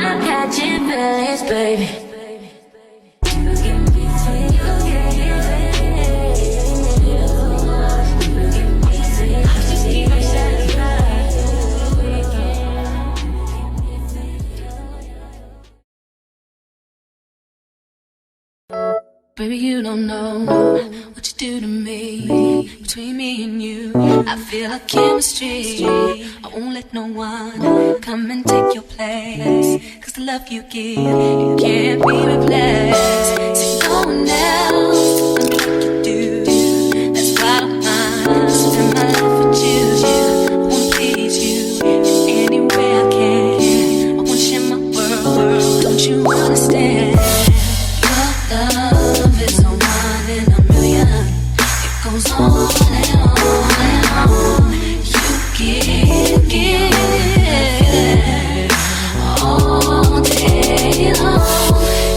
I'm catching feelings, baby. Baby, you don't know what you do to me. Between me and you, I feel like chemistry. I won't let no one come and take your place. Cause the love you give, it can't be replaced. See, no one else can do like you do. That's why I don't mind spend my life with you. I wanna please you in any way I can. I wanna share my world, don't you understand? Your love is a one in a million. It goes on and on and on. You give all day long.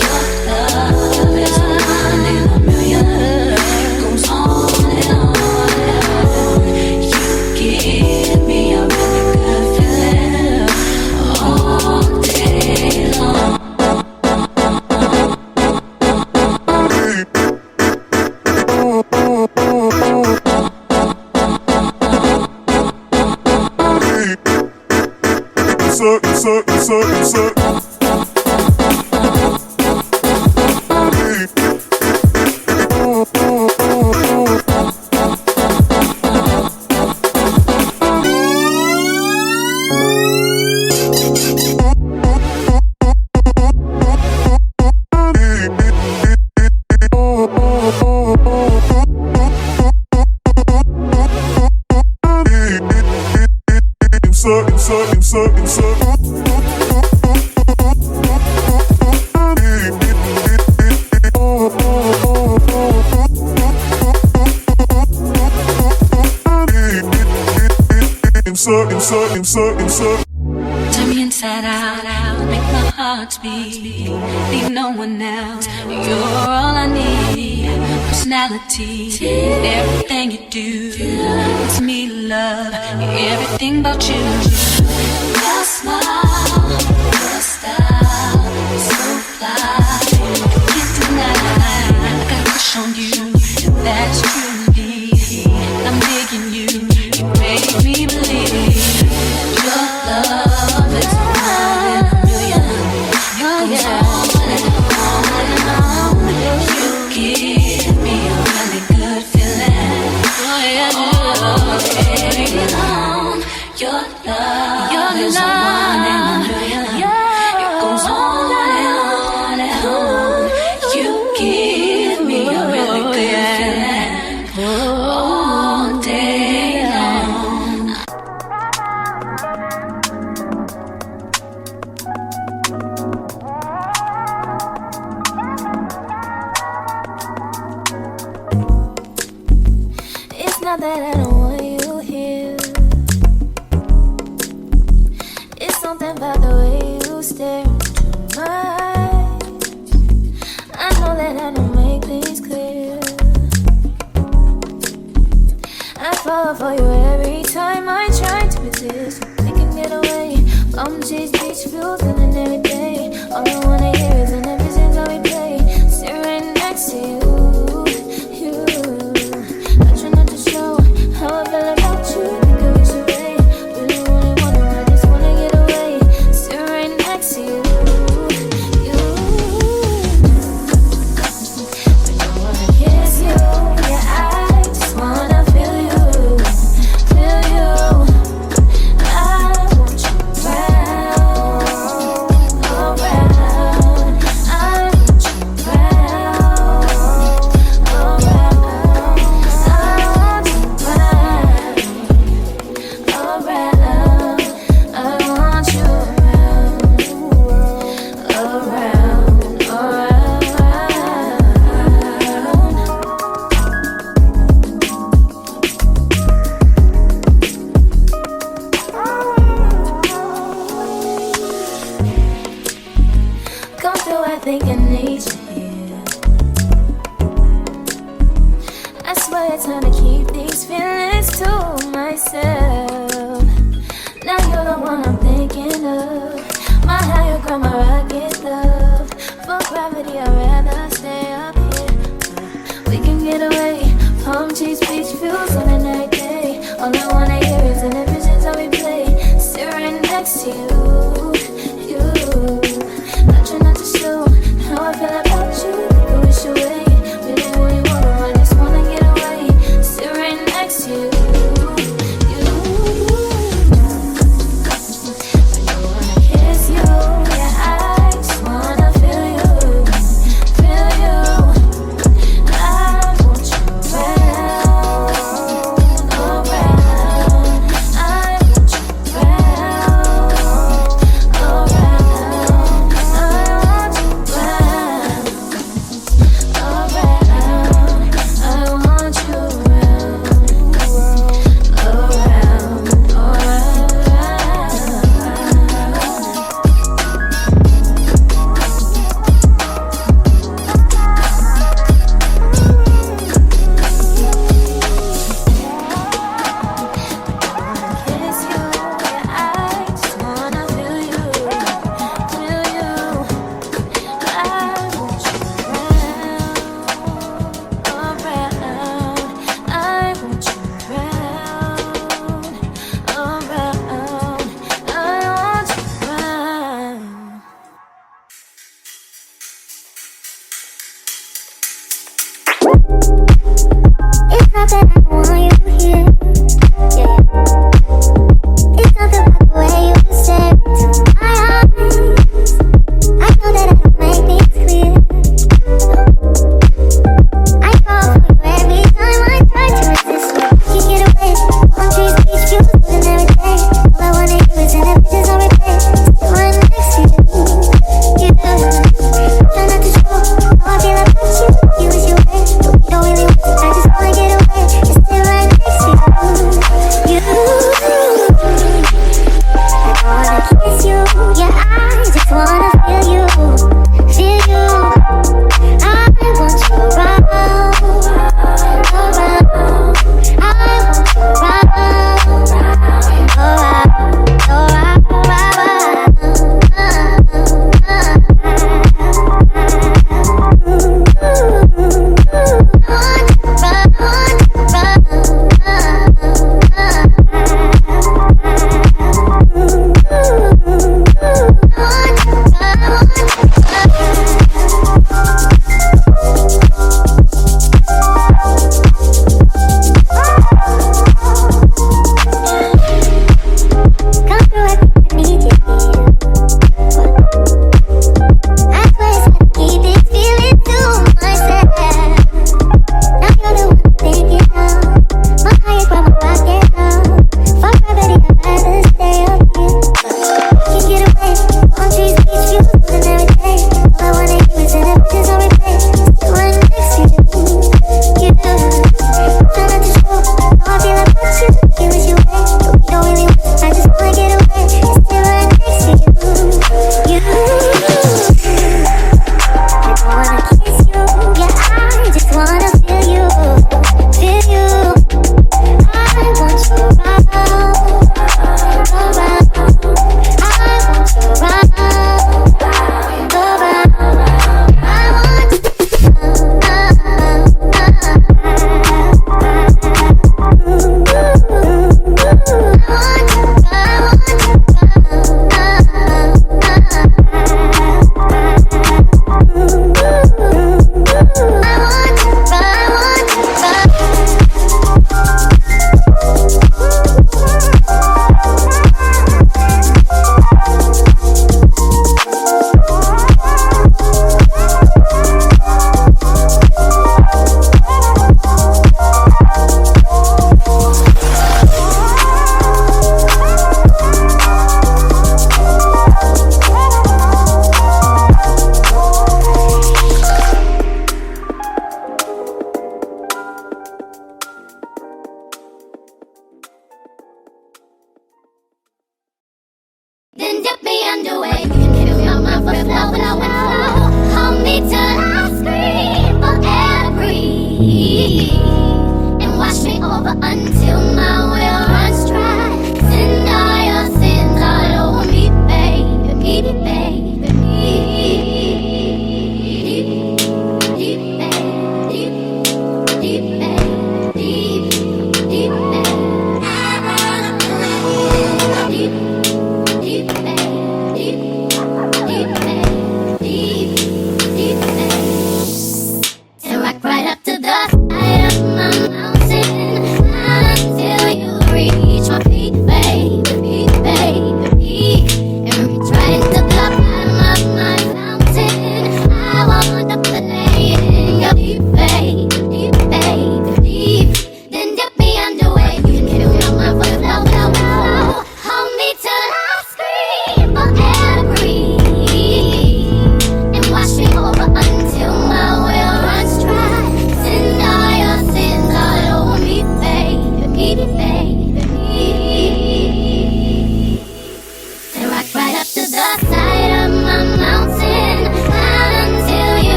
Your love is a one in a million. It goes on and on and on. You give me a really good feeling all day long. Turn me inside out, make my heart beat. Need no one else, you're all I need. Personality, everything you do, it's me love, everything about you. Your smile, your style, so fly, can't deny. I got a crush on you, that's true indeed. I'm digging you, you make me believe. Your love is one in a million. It goes on and on and on. You give me a really good feeling all day long. Your love is one in a million. It goes on and on and on. You give me a really good feeling all day long. It's not that I don't want you here. It's something about the way you stare into my eyes. I know that I don't make things clear. I fall for you every time I try to resist. We can get away. Palm cheese, beach views, feeling every day. All I wanna hear is an episode that we play. Sit right next to you. I try not to show how I feel about you. Think I wish away. Really wanna, I just wanna get away. Sit right next to you. But I wanna kiss you. Yeah, I just wanna feel you. I want you around, around. I want you around, around. I want you around, around. I want you around, around, come through, I think I need you here. I swear it's time to keep these feelings to myself.